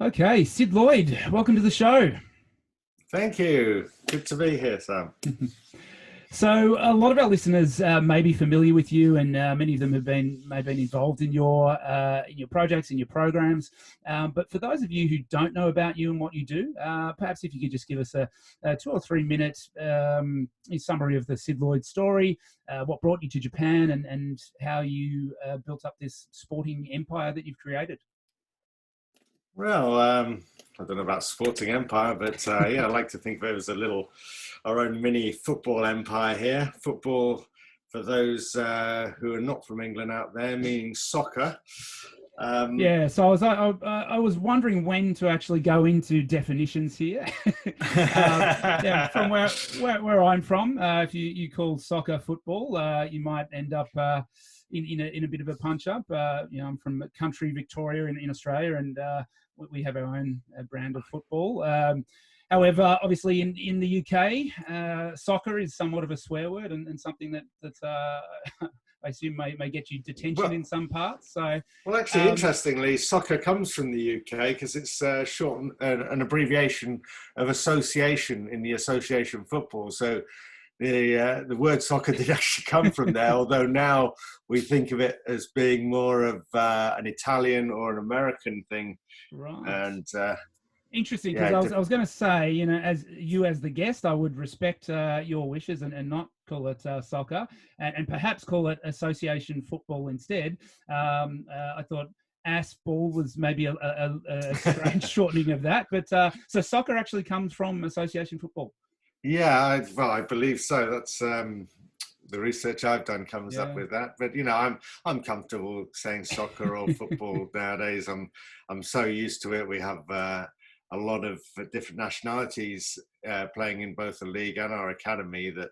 Okay, Sid Lloyd, welcome to the show. Thank you. Good to be here, Sam. So, a lot of our listeners may be familiar with you, and many of them may have been involved in your projects, in your programs. But for those of you who don't know about you and what you do, perhaps if you could just give us a 2 or 3 minute summary of the Sid Lloyd story, what brought you to Japan, and how you built up this sporting empire that you've created. Well, I don't know about sporting empire, but yeah, I like to think of it as our own mini football empire here. Football, for those who are not from England out there, meaning soccer. Yeah, so I was wondering when to actually go into definitions here. Yeah, from where I'm from, if you call soccer football, you might end up in a bit of a punch up. I'm from country Victoria in Australia, and we have our own brand of football. However, obviously in the UK, soccer is somewhat of a swear word and something that I assume may get you detention well, in some parts. So, well, actually, um, interestingly, soccer comes from the UK because it's short an abbreviation of association in the association football. So the word soccer did actually come from there, although now we think of it as being more of an Italian or an American thing. right. And Interesting, because yeah, I was going to say, as the guest, I would respect your wishes and not call it soccer, and perhaps call it association football instead. I thought AS ball was maybe a strange shortening of that, but so soccer actually comes from association football. yeah, I believe so. That's the research I've done comes up Yeah. with that. But I'm comfortable saying soccer or football nowadays. I'm so used to it. We have a lot of different nationalities playing in both the league and our academy. That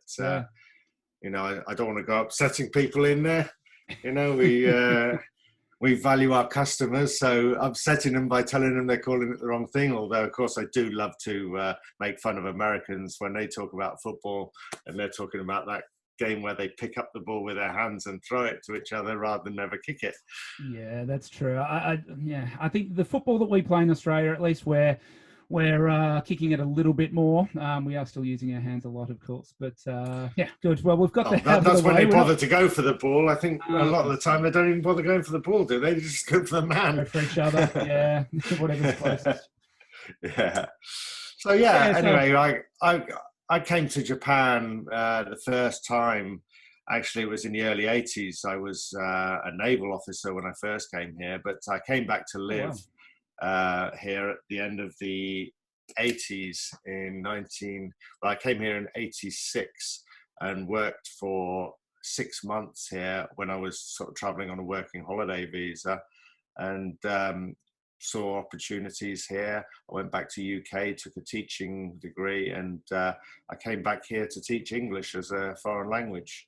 Yeah. I don't want to go upsetting people in there. We value our customers, so upsetting them by telling them they're calling it the wrong thing. Although, of course, I do love to make fun of Americans when they talk about football and they're talking about that game where they pick up the ball with their hands and throw it to each other rather than never kick it. Yeah, that's true. I think the football that we play in Australia, at least, we're kicking it a little bit more. We are still using our hands a lot, of course, but yeah, good. Well, we've got Oh, that out of the that's when way. they We're not bother to go for the ball. I think a lot of okay. the time they don't even bother going for the ball, do they? They just go for the Go man. for each other. Yeah, whatever's closest. Yeah. So yeah. Yeah. So Anyway, I came to Japan the first time. Actually, it was in the early '80s. I was a naval officer when I first came here, but I came back to oh live wow. here at the end of the '80s in 19. Well, I came here in '86 and worked for 6 months here when I was sort of traveling on a working holiday visa, and saw opportunities here. I went back to UK, took a teaching degree, and I came back here to teach English as a foreign language,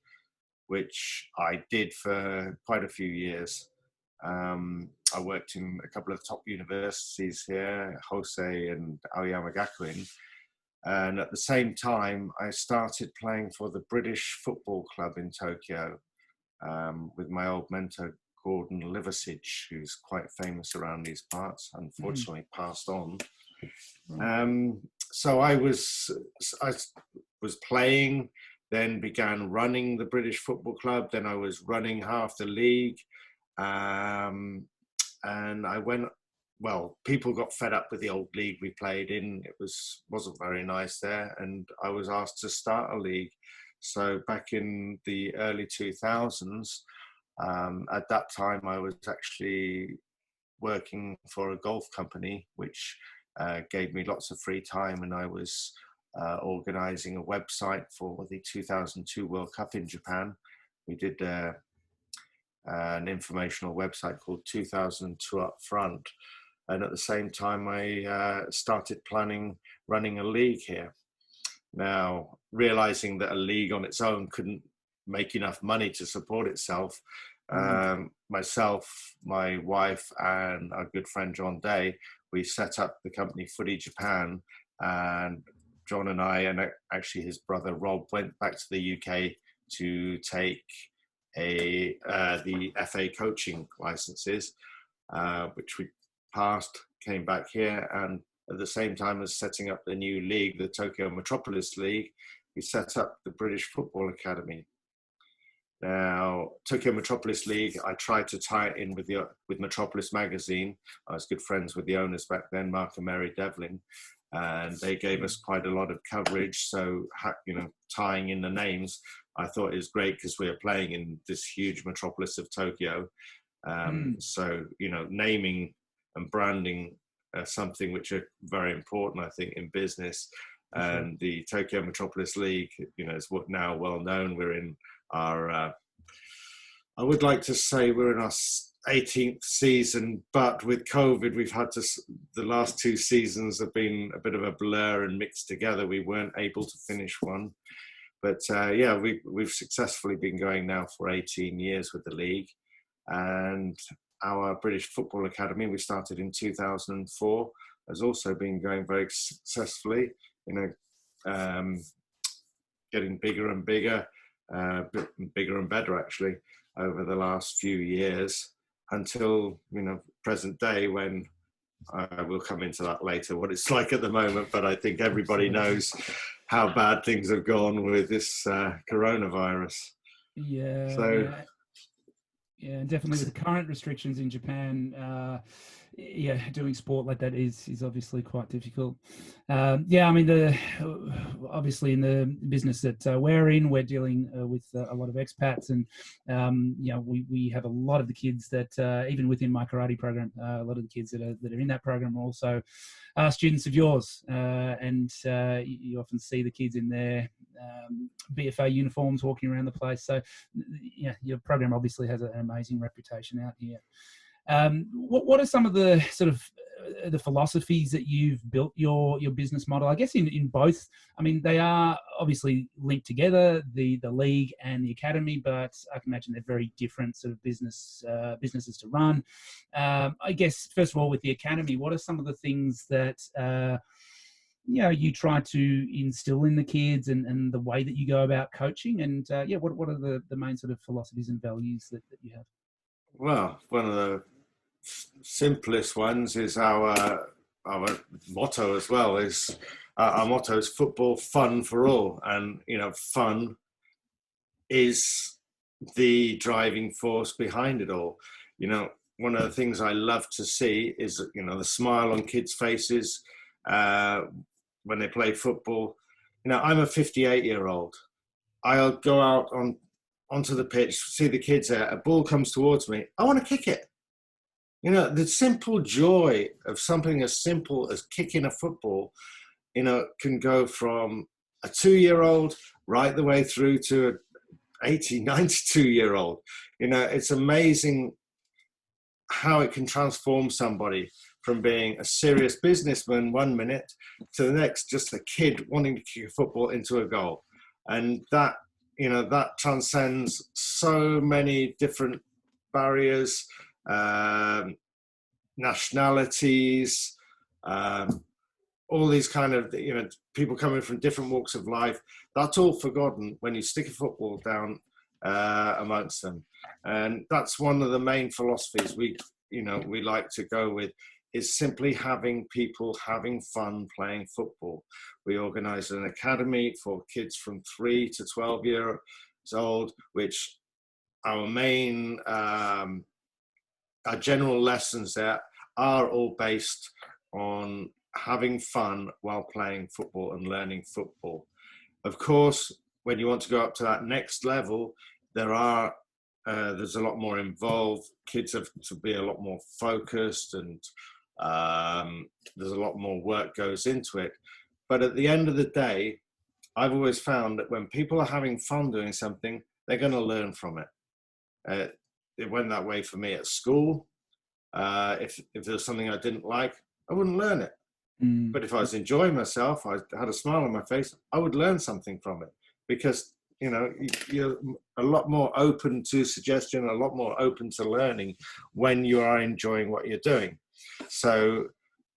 which I did for quite a few years. I worked in a couple of top universities here, Hosei and Aoyama Gakuin. And at the same time, I started playing for the British Football Club in Tokyo with my old mentor, Gordon Liversidge, who's quite famous around these parts, Mhm. unfortunately passed on. Right. So I was playing, then began running the British Football Club. Then I was running half the league, and I went. Well, people got fed up with the old league we played in. It wasn't very nice there, and I was asked to start a league. So back in the early 2000s, at that time I was actually working for a golf company, which gave me lots of free time, and I was organizing a website for the 2002 World Cup in Japan. We did an informational website called 2002 Up Front, and at the same time I started planning running a league here. Now, realizing that a league on its own couldn't make enough money to support itself, Mm. myself, my wife, and our good friend John Day, we set up the company Footy Japan. And John and I, and actually his brother Rob, went back to the UK to take the FA coaching licenses, which we passed. came back here, and at the same time as setting up the new league, the Tokyo Metropolis League, we set up the British Football Academy. Now, Tokyo Metropolis League, I tried to tie it in with Metropolis Magazine. I was good friends with the owners back then, Mark and Mary Devlin, and they gave us quite a lot of coverage. So, tying in the names, I thought it was great because we were playing in this huge metropolis of Tokyo. So, naming and branding something which are very important, I think, in business. And the Tokyo Metropolis League, is now well known. We're in our, I would like to say we're in our 18th season, but with COVID, we've had the last 2 seasons have been a bit of a blur and mixed together. We weren't able to finish one. But we've successfully been going now for 18 years with the league. And our British Football Academy, we started in 2004, has also been going very successfully, getting bigger and bigger, bigger and better actually over the last few years until, present day, when I will come into that later, what it's like at the moment. But I think everybody knows how bad things have gone with this coronavirus. Yeah, definitely with the current restrictions in Japan, doing sport like that is obviously quite difficult. Obviously in the business that we're in, we're dealing with a lot of expats, and we have a lot of the kids that even within my karate program, a lot of the kids that are in that program are also students of yours, and you often see the kids in their BFA uniforms walking around the place. So your program obviously has an amazing reputation out here. What are some of the sort of the philosophies that you've built your business model? I guess in both. I mean, they are obviously linked together, the league and the academy, but I can imagine they're very different sort of businesses to run. I guess first of all, with the academy, what are some of the things that you try to instill in the kids, and the way that you go about coaching, and what are the main sort of philosophies and values that you have? Well, one of the simplest ones is our motto as well. Is our motto is football fun for all, and fun is the driving force behind it all. One of the things I love to see is the smile on kids' faces when they play football. I'm a 58-year-old. I'll go out onto the pitch, see the kids there, a ball comes towards me, I want to kick it. The simple joy of something as simple as kicking a football, can go from a 2-year-old right the way through to an 80, 92-year-old. It's amazing how it can transform somebody from being a serious businessman 1 minute to the next, just a kid wanting to kick a football into a goal. And that transcends so many different barriers, nationalities, all these kind of, people coming from different walks of life. That's all forgotten when you stick a football down amongst them. And that's one of the main philosophies we like to go with, is simply having people having fun playing football. We organise an academy for kids from 3 to 12 years old, which our main, our general lessons there are all based on having fun while playing football and learning football. Of course, when you want to go up to that next level, there's a lot more involved. Kids have to be a lot more focused, and there's a lot more work goes into it. But at the end of the day, I've always found that when people are having fun doing something, they're going to learn from it. It went that way for me at school. If there's something I didn't like, I wouldn't learn it. But if I was enjoying myself, I had a smile on my face, I would learn something from it, because you're a lot more open to suggestion, a lot more open to learning when you are enjoying what you're doing. So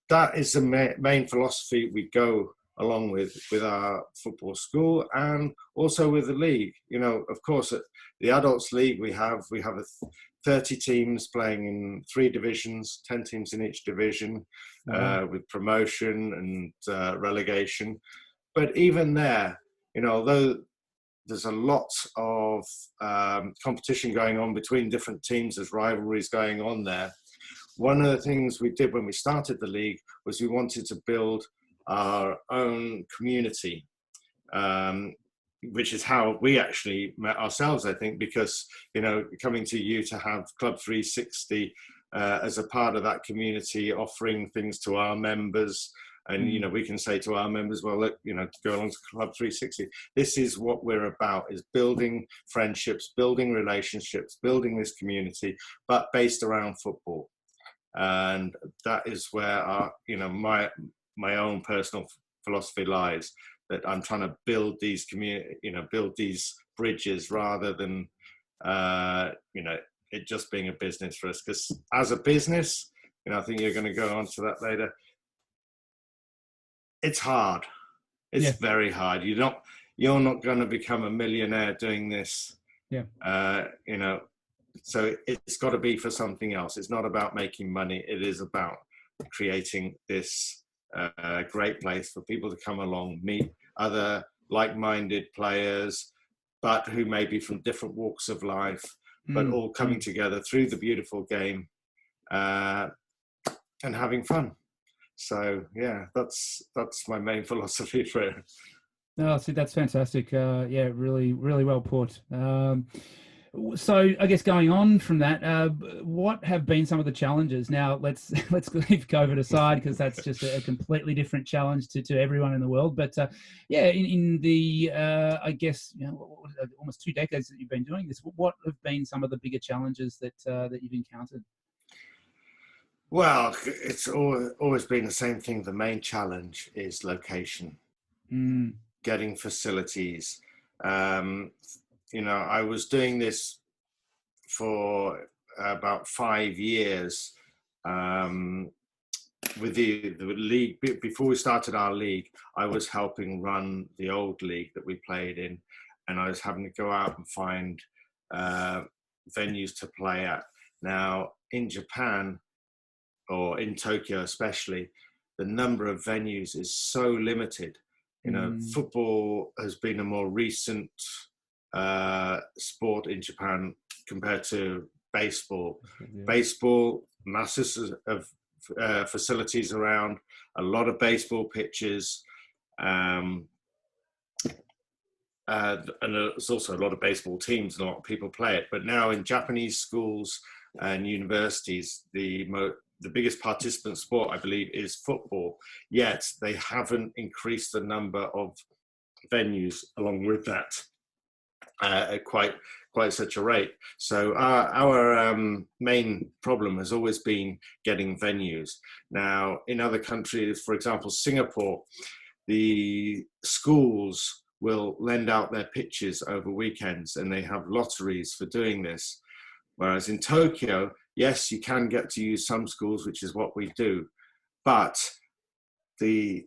that is the main philosophy we go along with our football school, and also with the league. Of course, at the adults league, we have 30 teams playing in 3 divisions, 10 teams in each division. with promotion and relegation. But even there, although there's a lot of competition going on between different teams, there's rivalries going on there. One of the things we did when we started the league was we wanted to build our own community, which is how we actually met ourselves, I think, because, coming to you to have Club 360 as a part of that community, offering things to our members. And, we can say to our members, well, look, go along to Club 360. This is what we're about, is building friendships, building relationships, building this community, but based around football. And that is where our, my own personal philosophy lies, that I'm trying to build these build these bridges rather than, it just being a business for us. Because as a business, I think you're going to go on to that later. It's hard. It's very hard. You're not going to become a millionaire doing this. So it's got to be for something else. It's not about making money. It is about creating this great place for people to come along, meet other like-minded players, but who may be from different walks of life, but all coming together through the beautiful game and having fun. So that's my main philosophy for it. No, see, that's fantastic. Really, really well put. So I guess going on from that, what have been some of the challenges? Now let's leave COVID aside, because that's just a completely different challenge to everyone in the world. But in the I guess almost 2 decades that you've been doing this, what have been some of the bigger challenges that you've encountered? Well, it's always been the same thing. The main challenge is location, getting facilities. I was doing this for about 5 years with the league. Before we started our league, I was helping run the old league that we played in, and I was having to go out and find venues to play at. Now, in Japan, or in Tokyo especially, the number of venues is so limited. Football has been a more recent sport in Japan compared to baseball. Baseball, masses of facilities around, a lot of baseball pitches, and there's also a lot of baseball teams and a lot of people play it. But now in Japanese schools and universities, the biggest participant sport, I believe, is football, yet they haven't increased the number of venues along with that at quite such a rate. So our main problem has always been getting venues. Now, in other countries, for example, Singapore, the schools will lend out their pitches over weekends, and they have lotteries for doing this. Whereas in Tokyo, yes, you can get to use some schools, which is what we do, but they're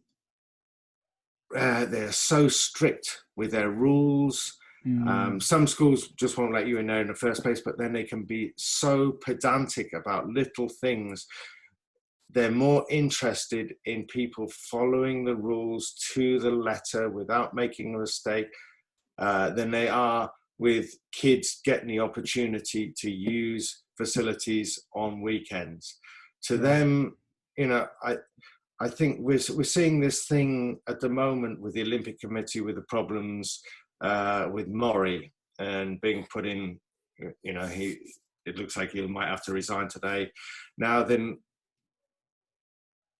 so strict with their rules. Some schools just won't let you in there in the first place, but then they can be so pedantic about little things. They're more interested in people following the rules to the letter without making a mistake than they are with kids getting the opportunity to use facilities on weekends. To them, I think we're seeing this thing at the moment with the Olympic Committee, with the problems with Mori and being put in, it looks like he might have to resign today. Now then,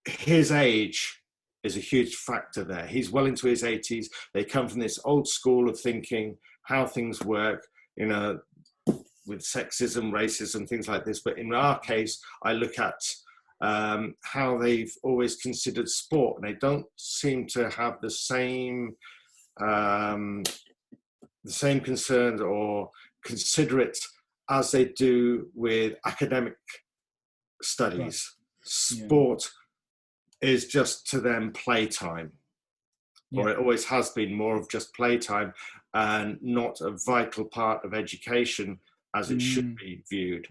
his age is a huge factor there. He's well into his 80s. They come from this old school of thinking how things work, with sexism, racism, things like this. But in our case, I look at how they've always considered sport, and they don't seem to have the same concerns or consider it as they do with academic studies. Right. Sport is just to them playtime, or it always has been more of just playtime and not a vital part of education as it should be viewed.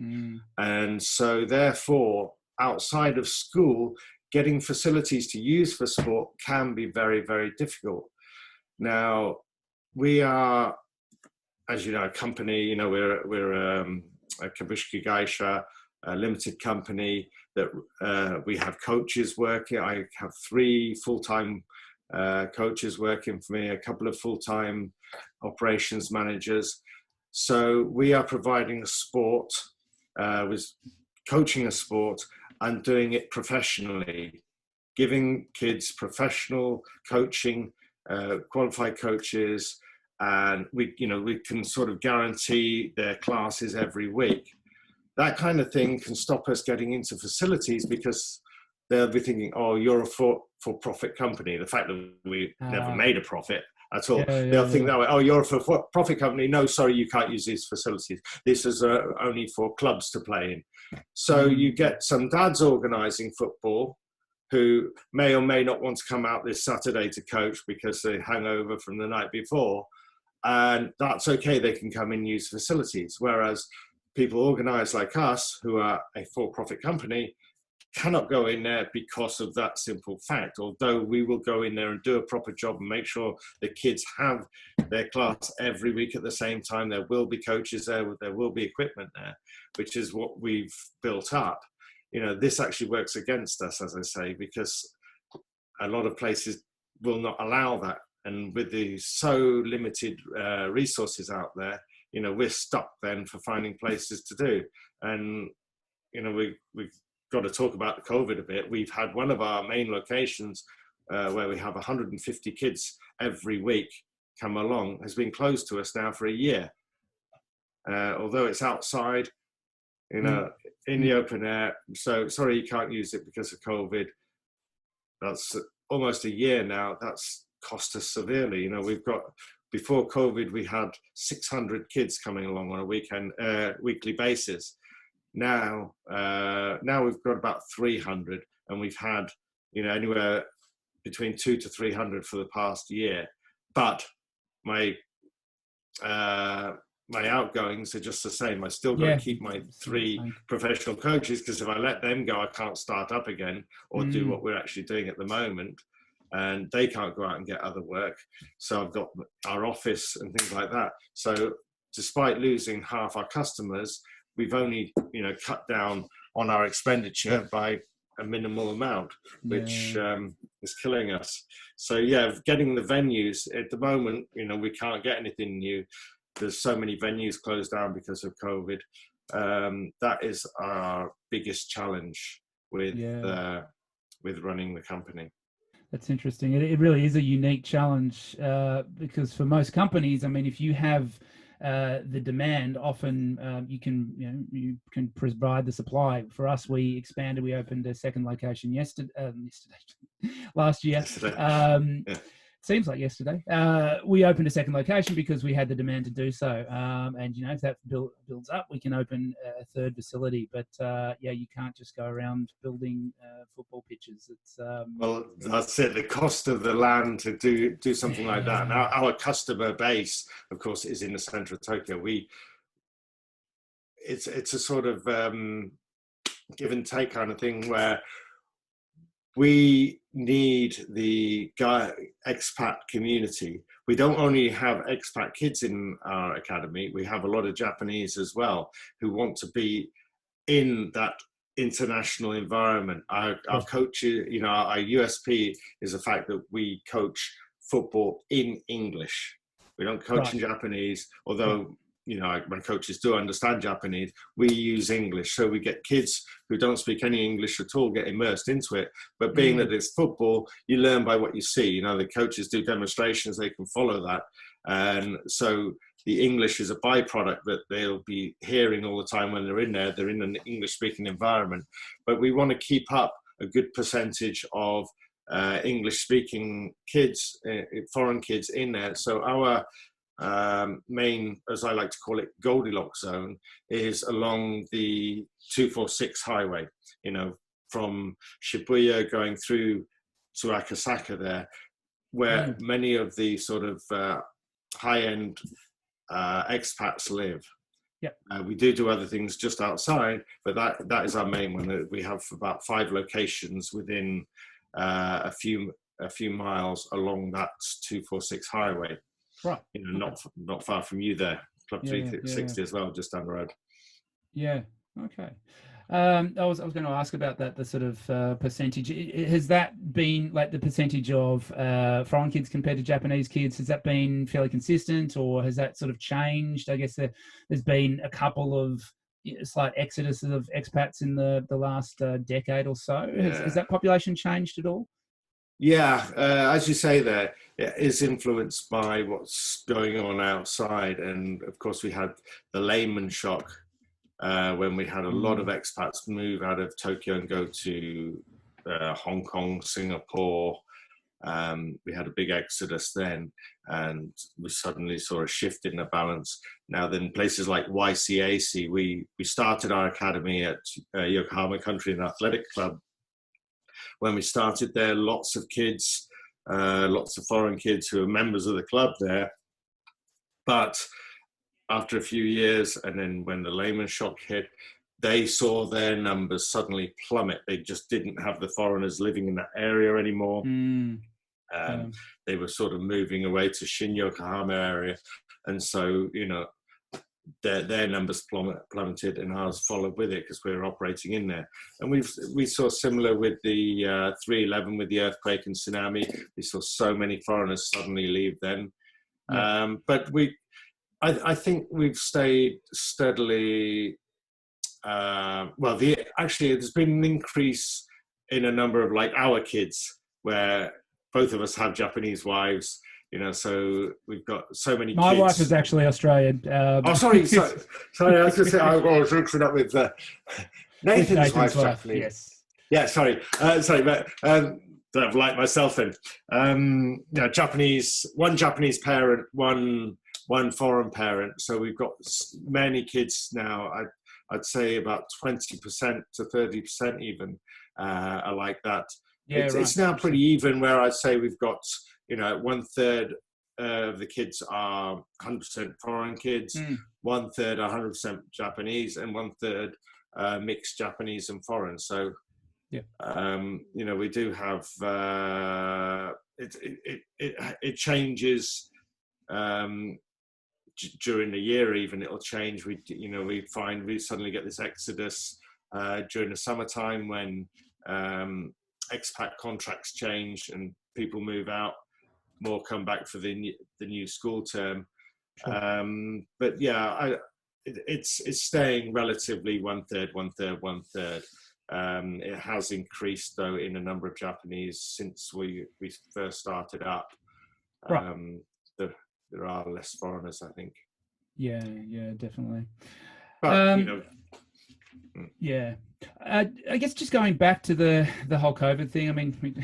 And so therefore, outside of school, getting facilities to use for sport can be very, very difficult. Now, we are, as you know, a company, you know, we're a Kabushiki Gaisha, a limited company that we have coaches working. I have 3 full-time coaches working for me, a couple of full-time operations managers. So we are providing a sport, with coaching a sport and doing it professionally, giving kids professional coaching, qualified coaches, and we can sort of guarantee their classes every week. That kind of thing can stop us getting into facilities because they'll be thinking, oh, you're a for-profit company. The fact that we never made a profit at all, they'll think that way. Oh, you're a for-profit company. No, sorry, you can't use these facilities. This is only for clubs to play in. So you get some dads organising football who may or may not want to come out this Saturday to coach because they hang over from the night before. And that's okay, they can come and use facilities. Whereas people organised like us, who are a for-profit company, cannot go in there because of that simple fact. Although we will go in there and do a proper job and make sure the kids have their class every week at the same time. There will be coaches there, there will be equipment there, which is what we've built up. You know, this actually works against us, as I say, because a lot of places will not allow that. And with the so limited resources out there, you know, we're stuck then for finding places to do. And, you know, we've got to talk about the COVID a bit. We've had one of our main locations where we have 150 kids every week come along, has been closed to us now for a year. Although it's outside, you know, in the open air. So sorry, you can't use it because of COVID. That's almost a year now. That's cost us severely. You know, we've got, before COVID, we had 600 kids coming along on a weekly basis. Now we've got about 300, and we've had, you know, anywhere between 200 to 300 for the past year. But my outgoings are just the same. I still got to keep my 3 professional coaches, because if I let them go, I can't start up again or do what we're actually doing at the moment. And they can't go out and get other work. So I've got our office and things like that. So despite losing half our customers, we've only, you know, cut down on our expenditure by a minimal amount, which is killing us. So yeah, getting the venues at the moment, you know, we can't get anything new. There's so many venues closed down because of COVID. That is our biggest challenge with running the company. That's interesting. It really is a unique challenge because for most companies, I mean, if you have the demand, often you can provide the supply. For us, we expanded. We opened a second location last year. Seems like yesterday. We opened a second location because we had the demand to do so. And, you know, if that builds up, we can open a third facility. But, you can't just go around building football pitches. It's well, that's it. The cost of the land to do something like that. Now, our customer base, of course, is in the center of Tokyo. It's a sort of give and take kind of thing where we need the expat community. We don't only have expat kids in our academy, we have a lot of Japanese as well who want to be in that international environment. Our coaches, you know, our USP is the fact that we coach football in English. We don't coach in Japanese, although you know, my coaches do understand Japanese. We use English, so we get kids who don't speak any English at all get immersed into it. But being that it's football, you learn by what you see. You know, the coaches do demonstrations, they can follow that. And so the English is a byproduct that they'll be hearing all the time when they're in there. They're in an English-speaking environment. But we want to keep up a good percentage of English-speaking kids, foreign kids in there. So our main, as I like to call it, Goldilocks zone is along the 246 highway, you know, from Shibuya going through to Akasaka there, where many of the sort of high-end expats live. Yep. We do other things just outside, but that is our main one. We have about 5 locations within a few miles along that 246 highway. Right. Not far from you there. Club 360 as well, just down the road. Yeah. Okay. I was going to ask about that, the sort of percentage. Has that been like the percentage of foreign kids compared to Japanese kids? Has that been fairly consistent, or has that sort of changed? I guess there's been a couple of slight exodus of expats in the last decade or so. Has that population changed at all? Yeah, as you say there, it is influenced by what's going on outside. And of course, we had the Lehman shock when we had a lot of expats move out of Tokyo and go to Hong Kong, Singapore. We had a big exodus then, and we suddenly saw a shift in the balance. Now then, places like YCAC, we started our academy at Yokohama Country and Athletic Club. When we started there, lots of kids, lots of foreign kids who were members of the club there. But after a few years, and then when the Lehman shock hit, they saw their numbers suddenly plummet. They just didn't have the foreigners living in that area anymore. They were sort of moving away to Shin Yokohama area. And so, their numbers plummeted, and ours followed with it because we were operating in there. And we saw similar with the 3/11, with the earthquake and tsunami. We saw so many foreigners suddenly leave then. But I think we've stayed steadily. Actually, there's been an increase in a number of like our kids, where both of us have Japanese wives. So we've got so many. My kids. wife is actually Australian. Sorry. I was going to say I was mixing up with Nathan's wife's Japanese. Yes. Yeah, sorry, but like myself then. Japanese, one Japanese parent, one foreign parent. So we've got many kids now. I'd say about 20% to 30% even are like that. Yeah, it's now pretty even, where I'd say we've got 1/3 of the kids are 100% foreign kids, 1/3 are 100% Japanese, and 1/3 mixed Japanese and foreign. So we do have it changes during the year. Even it'll change. We find we suddenly get this exodus during the summertime when expat contracts change and people move out. More come back for the new school term. Sure. But yeah, it's staying relatively 1/3, 1/3, 1/3. It has increased though in a number of Japanese since we first started up. Right. There are less foreigners, I think. Yeah, definitely. But yeah. I guess just going back to the whole COVID thing. I mean, we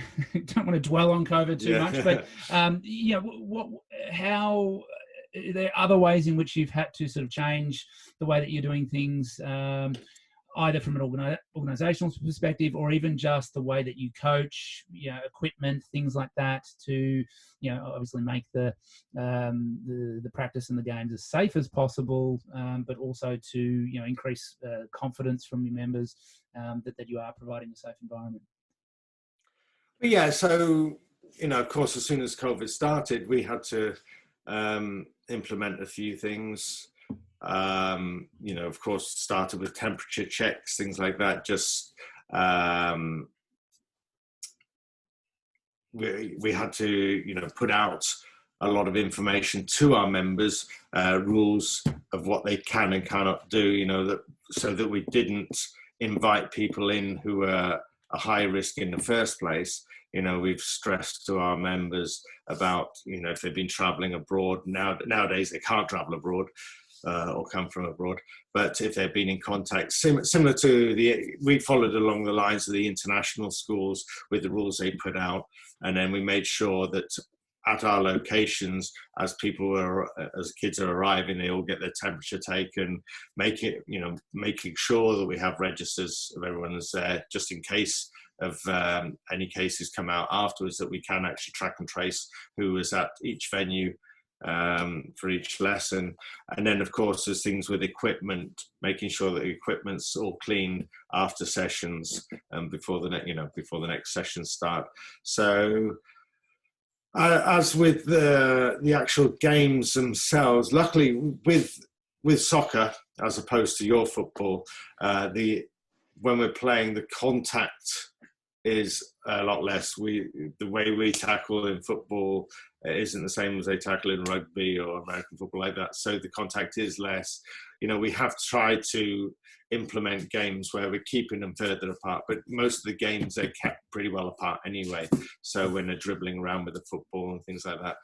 don't want to dwell on COVID too much, but how are there other ways in which you've had to sort of change the way that you're doing things, either from an organizational perspective or even just the way that you coach, equipment, things like that, to obviously make the practice and the games as safe as possible, but also to increase confidence from your members that you are providing a safe environment. Yeah, so of course, as soon as COVID started, we had to implement a few things. Of course, started with temperature checks, things like that. Just we had to put out a lot of information to our members, rules of what they can and cannot do, so that we didn't invite people in who were a high risk in the first place. We've stressed to our members about, if they've been traveling abroad. Nowadays they can't travel abroad or come from abroad, but if they've been in contact, similar to we followed along the lines of the international schools with the rules they put out. And then we made sure that at our locations, as kids are arriving, they all get their temperature taken, making sure that we have registers of everyone that's there, just in case of any cases come out afterwards, that we can actually track and trace who was at each venue for each lesson. And then of course there's things with equipment, making sure that the equipment's all clean after sessions and before the next sessions start. So as with the actual games themselves, luckily with soccer, as opposed to your football, when we're playing, the contact is a lot less. The way we tackle in football isn't the same as they tackle in rugby or American football like that. So the contact is less. We have tried to implement games where we're keeping them further apart, but most of the games they're kept pretty well apart anyway. So when they're dribbling around with the football and things like that,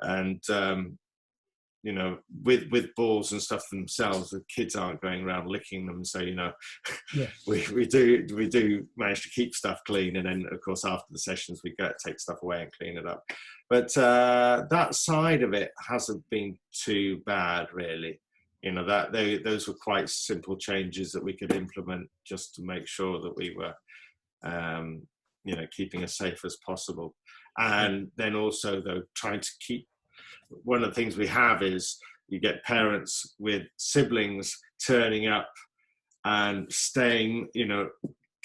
and with balls and stuff themselves, the kids aren't going around licking them. So, yeah. we do manage to keep stuff clean. And then, of course, after the sessions, we go take stuff away and clean it up. But that side of it hasn't been too bad, really. Those were quite simple changes that we could implement just to make sure that we were, keeping as safe as possible. And then also, though, trying to keep, one of the things we have is you get parents with siblings turning up and staying,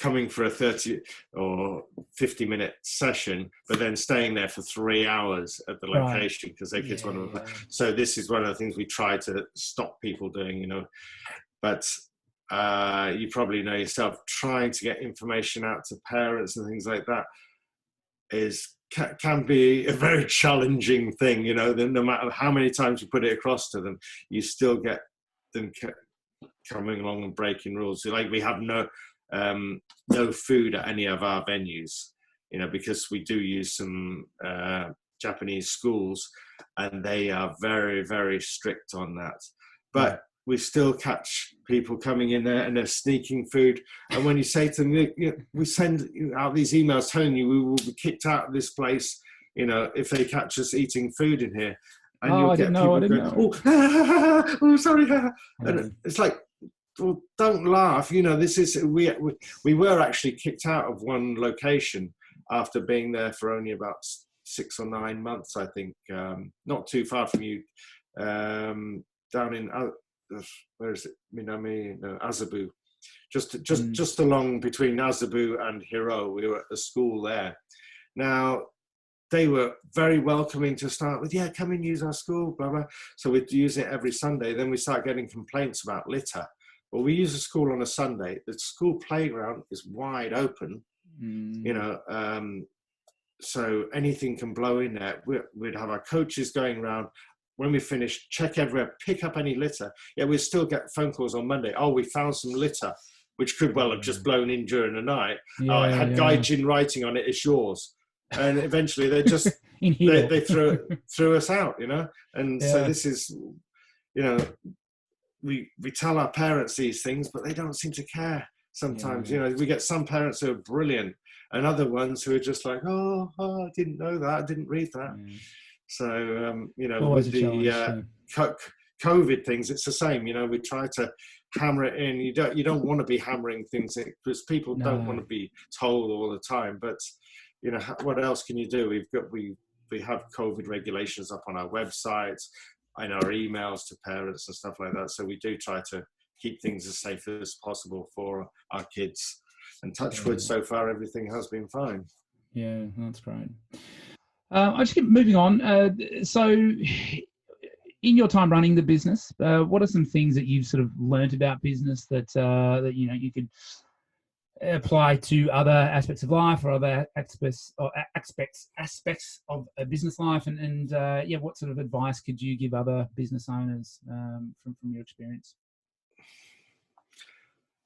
coming for a 30 or 50-minute session, but then staying there for 3 hours at the location because their kids want to. So this is one of the things we try to stop people doing, But you probably know yourself, trying to get information out to parents and things like that can be a very challenging thing. No matter how many times you put it across to them, you still get them coming along and breaking rules. So, like, we have no food at any of our venues, because we do use some Japanese schools, and they are very, very strict on that. But we still catch people coming in there and they're sneaking food. And when you say to them, we send out these emails telling you we will be kicked out of this place, if they catch us eating food in here. And you'll get people going, oh, sorry. And it's like, well, don't laugh. This is, we were actually kicked out of one location after being there for only about 6 or 9 months, I think. Not too far from you, down in, where is it? Minami, no, Azabu. Just along between Azabu and Hiro. We were at the school there. Now, they were very welcoming to start with. Yeah, come and use our school, blah, blah. So we'd use it every Sunday. Then we start getting complaints about litter. Well, we use the school on a Sunday. The school playground is wide open, so anything can blow in there. We'd have our coaches going around. When we finish, check everywhere, pick up any litter. Yeah, we still get phone calls on Monday. Oh, we found some litter, which could well have just blown in during the night. It had Gaijin writing on it, it's yours. And eventually they just, they threw us out, And so this is, we tell our parents these things, but they don't seem to care sometimes. We get some parents who are brilliant and other ones who are just like, oh, I didn't know that, I didn't read that. So, with the COVID things, it's the same. We try to hammer it in. You don't want to be hammering things in because people don't want to be told all the time. But, what else can you do? We have COVID regulations up on our websites and our emails to parents and stuff like that. So we do try to keep things as safe as possible for our kids. And touch wood, so far, everything has been fine. Yeah, that's great. I just keep moving on. So, in your time running the business, what are some things that you've sort of learned about business that you could apply to other aspects of life or other aspects of a business life? And what sort of advice could you give other business owners from your experience?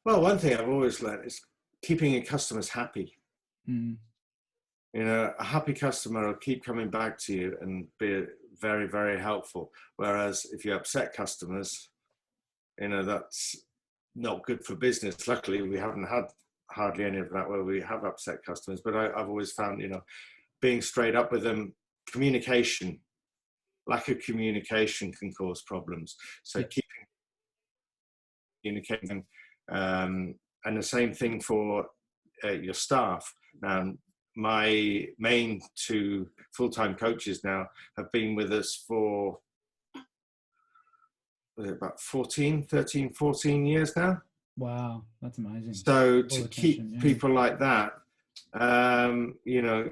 Well, one thing I've always learned is keeping your customers happy. A happy customer will keep coming back to you and be very, very helpful. Whereas if you upset customers, that's not good for business. Luckily, we haven't had hardly any of that where we have upset customers. But I've always found, being straight up with them, lack of communication can cause problems. So keeping communicating, and the same thing for your staff. my main two full-time coaches now have been with us for about 14 years now. Wow, that's amazing. So to keep people like that, you know,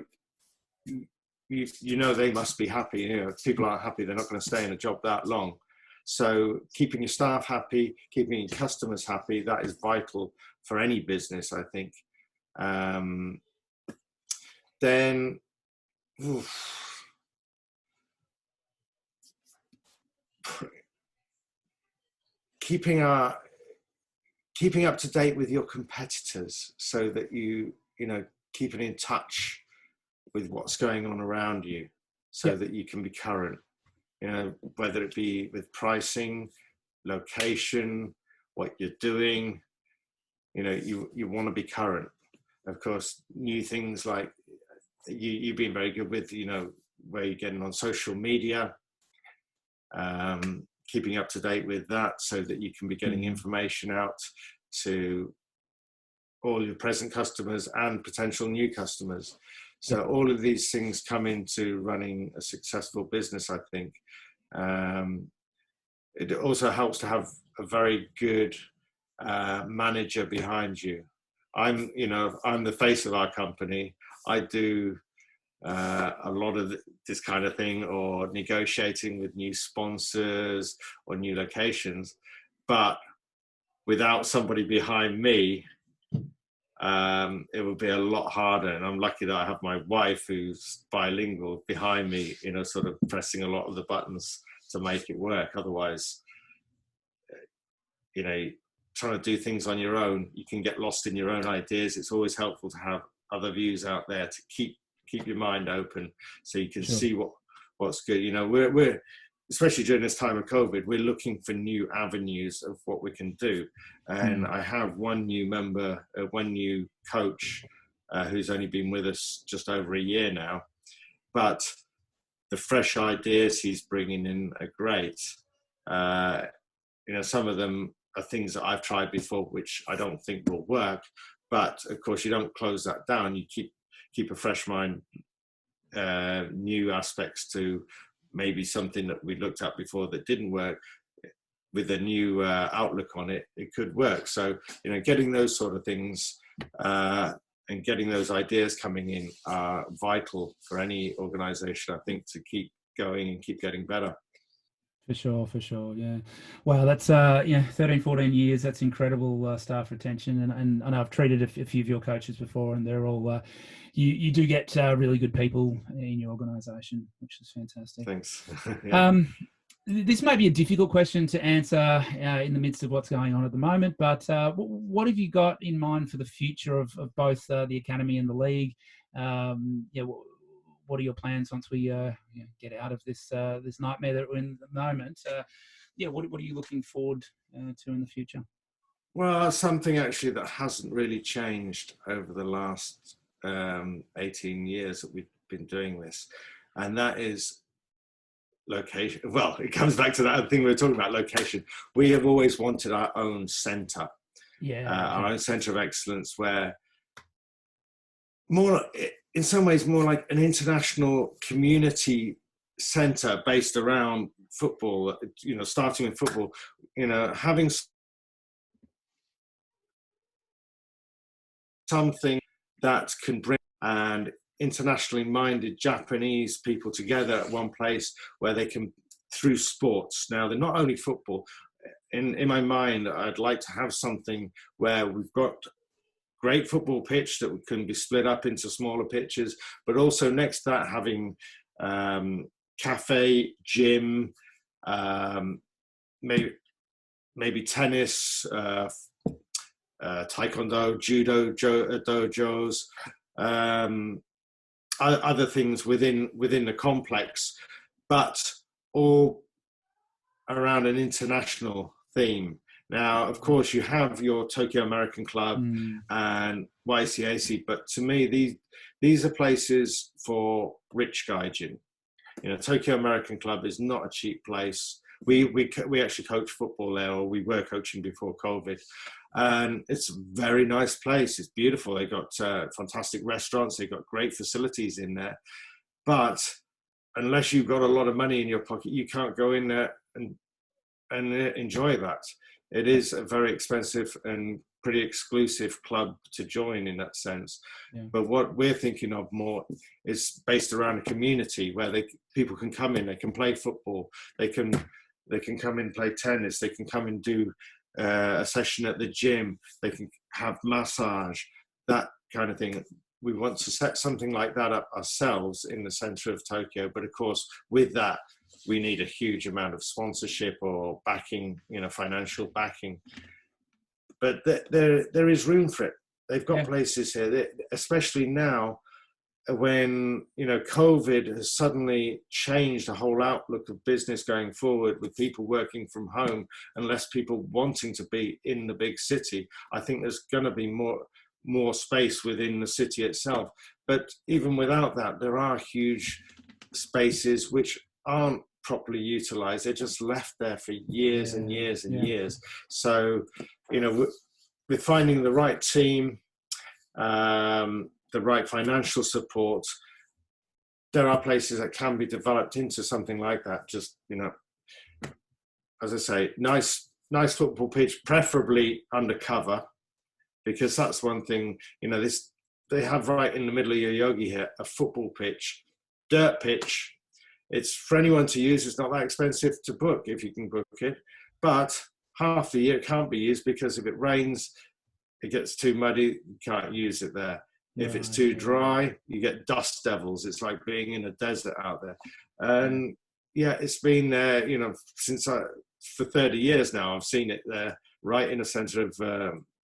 they must be happy. You know, if people aren't happy, they're not going to stay in a job that long. So keeping your staff happy, keeping your customers happy, that is vital for any business, I think. Then, keeping up to date with your competitors, so that you know, keeping in touch with what's going on around you, so that you can be current. You know, whether it be with pricing, location, what you're doing. You know, you want to be current. Of course, new things like you've been very good with, you know, where you're getting on social media, keeping up to date with that, so that you can be getting information out to all your present customers and potential new customers. So all of these things come into running a successful business, I think. It also helps to have a very good manager behind you. I'm the face of our company. I do a lot of this kind of thing, or negotiating with new sponsors or new locations. But without somebody behind me, it would be a lot harder. And I'm lucky that I have my wife, who's bilingual, behind me, you know, sort of pressing a lot of the buttons to make it work. Otherwise, you know, trying to do things on your own, you can get lost in your own ideas. It's always helpful to have other views out there to keep your mind open, so you can see what's good. You know, we're especially during this time of COVID, we're looking for new avenues of what we can do. And I have one new coach who's only been with us just over a year now, but the fresh ideas he's bringing in are great. You know, some of them are things that I've tried before, which I don't think will work. But of course, you don't close that down. You keep a fresh mind, new aspects to maybe something that we looked at before that didn't work. With a new outlook on it, it could work. So, you know, getting those sort of things and getting those ideas coming in are vital for any organization, I think, to keep going and keep getting better. For sure, yeah. Wow, that's 13, 14 years. That's incredible staff retention, and I know I've treated a few of your coaches before, and they're all you do get really good people in your organisation, which is fantastic. Thanks. This may be a difficult question to answer in the midst of what's going on at the moment, but what have you got in mind for the future of both the academy and the league? What are your plans once we get out of this nightmare that we're in at the moment? What are you looking forward to in the future? Well, something actually that hasn't really changed over the last 18 years that we've been doing this, and that is location. Well, it comes back to that thing we were talking about, location. We have always wanted our own centre, our own centre of excellence, where more, in some ways, more like an international community centre based around football, you know, starting with football, you know, having something that can bring and internationally minded Japanese people together at one place where they can, through sports. Now, they're not only football. In my mind, I'd like to have something where we've got great football pitch that can be split up into smaller pitches, but also next to that having cafe, gym, maybe tennis, taekwondo, judo dojos, other things within the complex, but all around an international theme. Now, of course, you have your Tokyo American Club and YCAC, but to me, these are places for rich gaijin. You know, Tokyo American Club is not a cheap place. We actually coach football there, or we were coaching before COVID. And it's a very nice place. It's beautiful. They've got fantastic restaurants. They've got great facilities in there. But unless you've got a lot of money in your pocket, you can't go in there and enjoy that. It is a very expensive and pretty exclusive club to join in that sense. Yeah. But what we're thinking of more is based around a community where people can come in, they can play football, they can come in and play tennis, they can come and do a session at the gym, they can have massage, that kind of thing. We want to set something like that up ourselves in the center of Tokyo. But of course, with that, we need a huge amount of sponsorship or backing, financial backing. But there is room for it. They've got places here, especially now when, COVID has suddenly changed the whole outlook of business going forward, with people working from home and less people wanting to be in the big city. I think there's going to be more space within the city itself. But even without that, there are huge spaces which aren't properly utilized. They're just left there for years and years and years. So, with finding the right team, the right financial support, there are places that can be developed into something like that. Just, as I say, nice football pitch, preferably undercover, because that's one thing, they have right in the middle of Yoyogi here, a football pitch, dirt pitch. It's for anyone to use. It's not that expensive to book if you can book it. But half the year it can't be used because if it rains, it gets too muddy, you can't use it there. If it's too dry, you get dust devils. It's like being in a desert out there. And it's been there, for 30 years now. I've seen it there right in the center of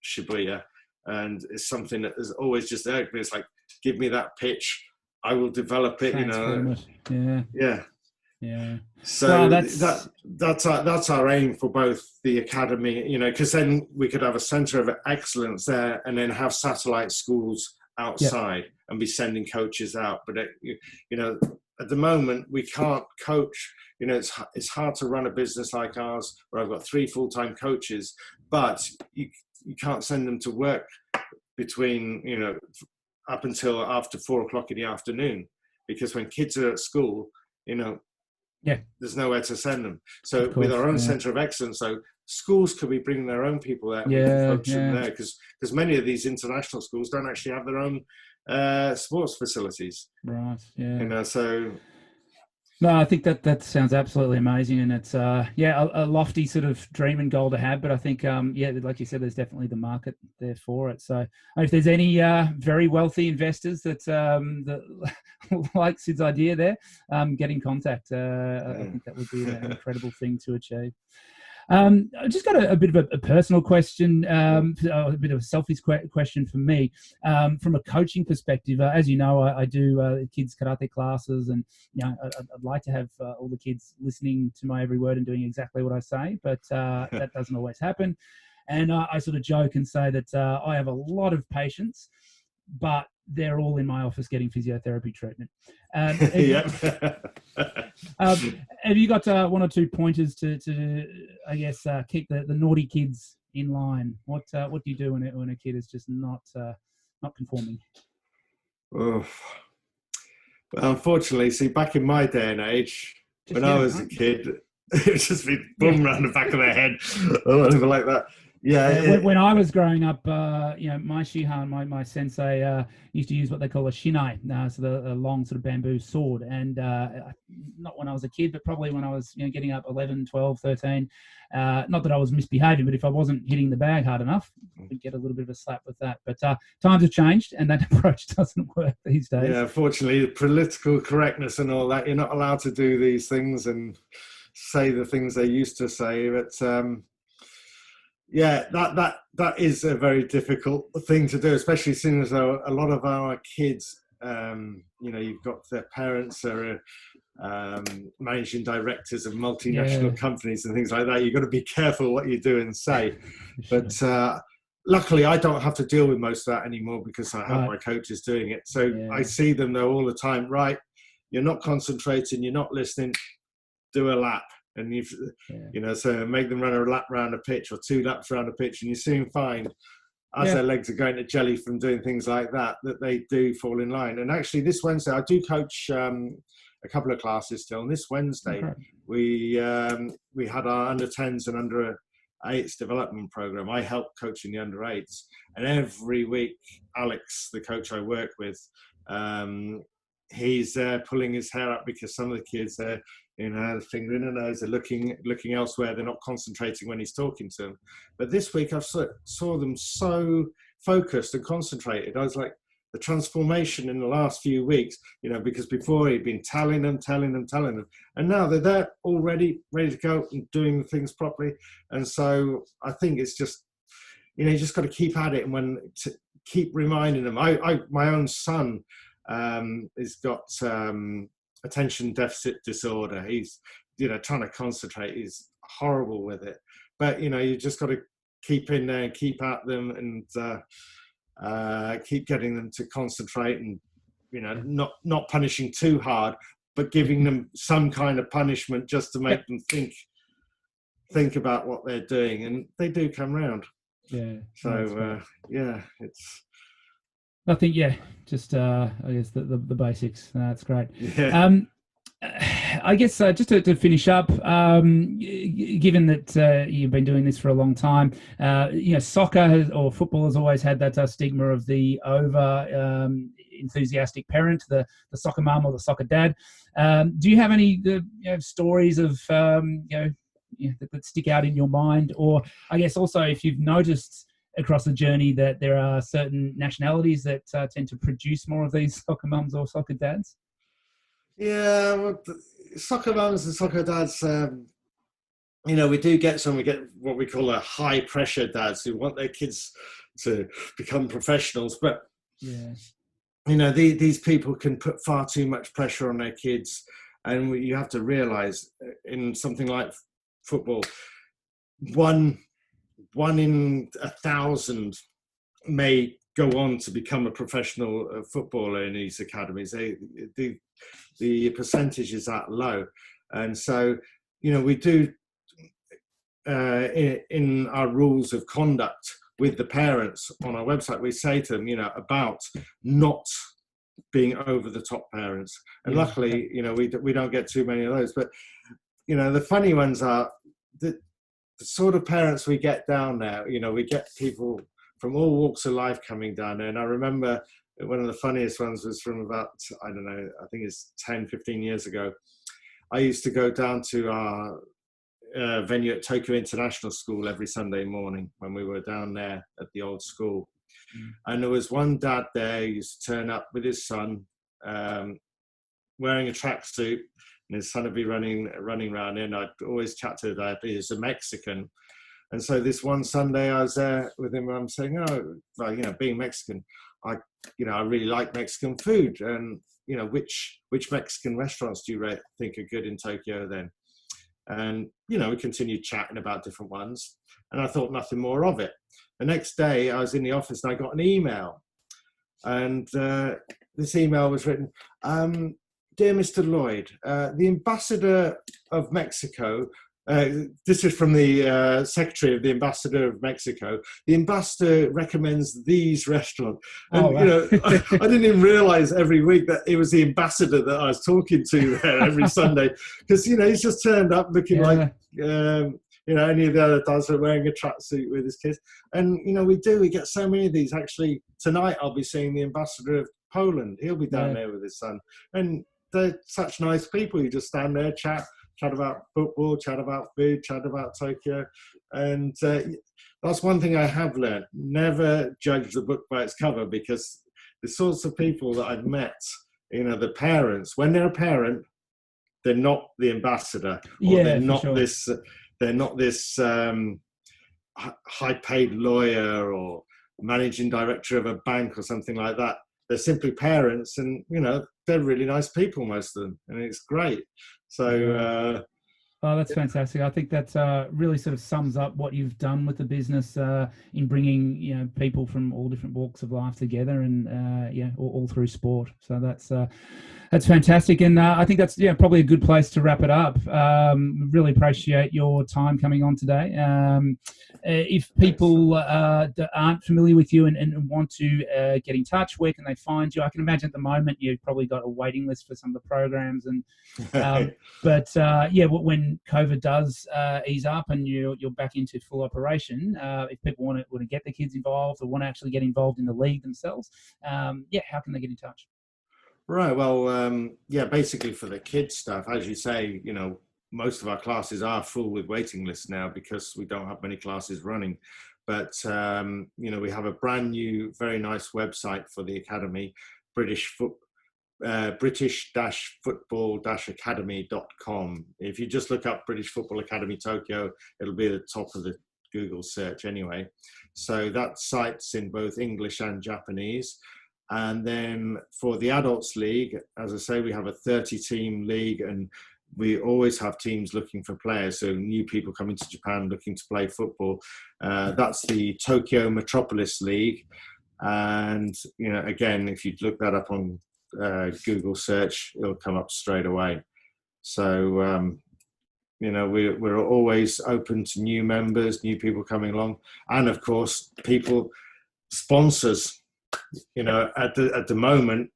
Shibuya. And it's something that is always just there. It's like, give me that pitch, I will develop it. Yeah. So that's our aim for both the academy, because then we could have a center of excellence there, and then have satellite schools outside and be sending coaches out. But at the moment we can't coach. It's hard to run a business like ours where I've got 3 full-time coaches, but you can't send them to work between up until after 4:00 in the afternoon, because when kids are at school, there's nowhere to send them. So with our own center of excellence, so schools could be bringing their own people there. There, because many of these international schools don't actually have their own sports facilities. Right. Yeah. So. No, I think that sounds absolutely amazing, and it's a lofty sort of dream and goal to have. But I think like you said, there's definitely the market there for it. So if there's any very wealthy investors that like Sid's idea there, get in contact. I think that would be an incredible thing to achieve. I just got a bit of a personal question, a bit of a selfish question for me. From a coaching perspective, as you know, I do kids karate classes, and I'd like to have all the kids listening to my every word and doing exactly what I say, but that doesn't always happen. And I sort of joke and say that I have a lot of patience, but they're all in my office getting physiotherapy treatment. Have you got 1 or 2 pointers to I guess, keep the naughty kids in line? What do you do when a kid is just not conforming? Oh, well, unfortunately, see, back in my day and age, when I was a kid, it would just be boom around the back of their head or whatever like that. When I was growing up, my shihan, my sensei, used to use what they call a Shinai, so the long sort of bamboo sword. And not when I was a kid, but probably when I was getting up 11, 12, 13. Not that I was misbehaving, but if I wasn't hitting the bag hard enough, I'd get a little bit of a slap with that. But times have changed, and that approach doesn't work these days. Yeah, unfortunately, political correctness and all that, you're not allowed to do these things and say the things they used to say. But that is a very difficult thing to do, especially seeing as though a lot of our kids, you've got their parents are managing directors of multinational companies and things like that. You've got to be careful what you do and say. But luckily, I don't have to deal with most of that anymore because I have my coaches doing it. So I see them though all the time. Right, you're not concentrating, you're not listening. Do a lap. and so make them run a lap round a pitch or 2 laps around a pitch, and you soon find, as their legs are going to jelly from doing things like that, that they do fall in line. And actually, this Wednesday, I do coach a couple of classes still. And this Wednesday, we had our under 10s and under 8s development program. I help coaching the under 8s, and every week, Alex, the coach I work with, he's pulling his hair up because some of the kids are, finger in the nose, they're looking elsewhere. They're not concentrating when he's talking to them. But this week I saw them so focused and concentrated. I was like, the transformation in the last few weeks, because before he'd been telling them, and now they're there already, ready to go and doing the things properly. And so I think it's just, you just got to keep at it, and keep reminding them. My own son has got attention deficit disorder. He's trying to concentrate. He's horrible with it, but you just got to keep in there and keep at them, and keep getting them to concentrate, and not punishing too hard, but giving them some kind of punishment just to make them think about what they're doing, and they do come round. So it's, I think, just I guess the basics. That's great. I guess just to finish up, given that you've been doing this for a long time, soccer or football has always had that stigma of the over enthusiastic parent, the soccer mum or the soccer dad. Do you have any stories of that stick out in your mind, or I guess also if you've noticed across the journey that there are certain nationalities that tend to produce more of these soccer mums or soccer dads? Yeah, well, soccer mums and soccer dads, we do get some. We get what we call a high pressure dads who want their kids to become professionals, but these people can put far too much pressure on their kids, and you have to realise in something like football, one in 1,000 may go on to become a professional footballer in these academies. The percentage is that low, and so we do in our rules of conduct with the parents on our website, we say to them about not being over the top parents, and luckily we don't get too many of those. But the funny ones are the sort of parents we get down there. We get people from all walks of life coming down there, and I remember one of the funniest ones was from about, I don't know, I think it's 10, 15 years ago. I used to go down to our venue at Tokyo International School every Sunday morning when we were down there at the old school. And there was one dad there who used to turn up with his son, wearing a tracksuit, and his son would be running around, and I'd always chat to the dad. He's a Mexican. And so this one Sunday I was there with him, and I'm saying, being Mexican, I really like Mexican food, and which Mexican restaurants do you think are good in Tokyo then? And we continued chatting about different ones, and I thought nothing more of it. The next day I was in the office and I got an email, and this email was written, "Dear Mr. Lloyd, the ambassador of Mexico," this is from the secretary of the ambassador of Mexico. "The ambassador recommends these restaurants." And, I didn't even realize every week that it was the ambassador that I was talking to there every Sunday. Because, he's just turned up looking like, any of the other dads are wearing a tracksuit with his kids. And, we get so many of these. Actually, tonight I'll be seeing the ambassador of Poland. He'll be down there with his son. And they're such nice people. You just stand there, chat about football, chat about food, chat about Tokyo. And that's one thing I have learned. Never judge the book by its cover, because the sorts of people that I've met, the parents, when they're a parent, they're not the ambassador, or they're not this high-paid lawyer or managing director of a bank or something like that. They're simply parents, and they're really nice people, most of them, and it's great. So that's fantastic. I think that really sort of sums up what you've done with the business in bringing people from all different walks of life together, and all through sport. So That's fantastic, and I think that's probably a good place to wrap it up. Really appreciate your time coming on today. If people aren't familiar with you and want to get in touch, where can they find you? I can imagine at the moment you've probably got a waiting list for some of the programs, and but when COVID does ease up and you're back into full operation, if people want to get their kids involved or want to actually get involved in the league themselves, how can they get in touch? Right. Well, basically for the kids stuff, as you say, most of our classes are full with waiting lists now because we don't have many classes running. But, we have a brand new, very nice website for the academy, British-football-academy.com. If you just look up British Football Academy Tokyo, it'll be at the top of the Google search anyway. So that site's in both English and Japanese. And then for the Adults League, as I say, we have a 30-team league, and we always have teams looking for players. So new people coming to Japan looking to play football. That's the Tokyo Metropolis League. And, again, if you look that up on Google search, it'll come up straight away. So, we're always open to new members, new people coming along. And, of course, sponsors. At the moment,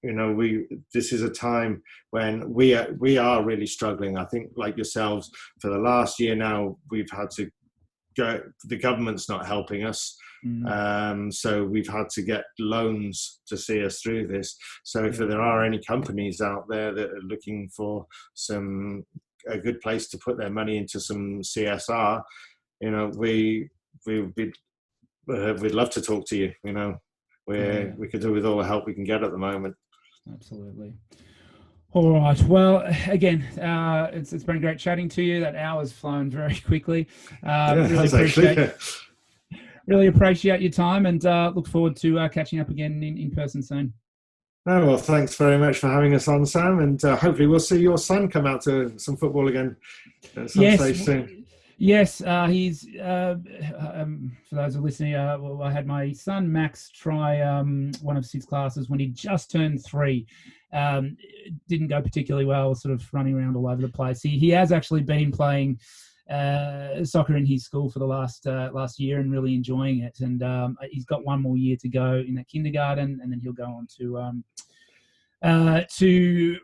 this is a time when we are really struggling. I think, like yourselves, for the last year now, we've had to go. The government's not helping us, so we've had to get loans to see us through this. So, if there are any companies out there that are looking for a good place to put their money into some CSR, we'd love to talk to you. We could do with all the help we can get at the moment. Absolutely. All right. Well, again, it's been great chatting to you. That hour's flown very quickly. Really appreciate your time, and look forward to catching up again in person soon. Oh, well, thanks very much for having us on, Sam, and hopefully we'll see your son come out to some football again at some stage soon. Yes, he's, for those who are listening, I had my son, Max, try one of Sid's classes when he just turned 3. Didn't go particularly well, sort of running around all over the place. He has actually been playing soccer in his school for the last year and really enjoying it. And he's got one more year to go in that kindergarten, and then he'll go on to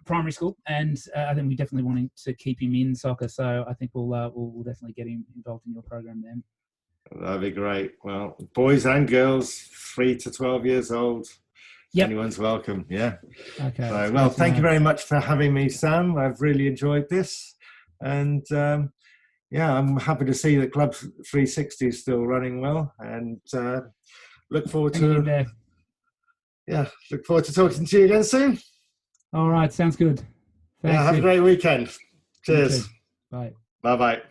primary school, and I think we definitely wanting to keep him in soccer. So I think we'll definitely get him involved in your program then. That'd be great. Well, boys and girls, 3 to 12 years old, anyone's welcome. Yeah. Okay. So, well, thank you very much for having me, Sam. I've really enjoyed this, and I'm happy to see that Club 360 is still running well, and look forward to talking to you again soon. All right, sounds good. Thanks, have a great weekend. Cheers. Bye. Bye-bye.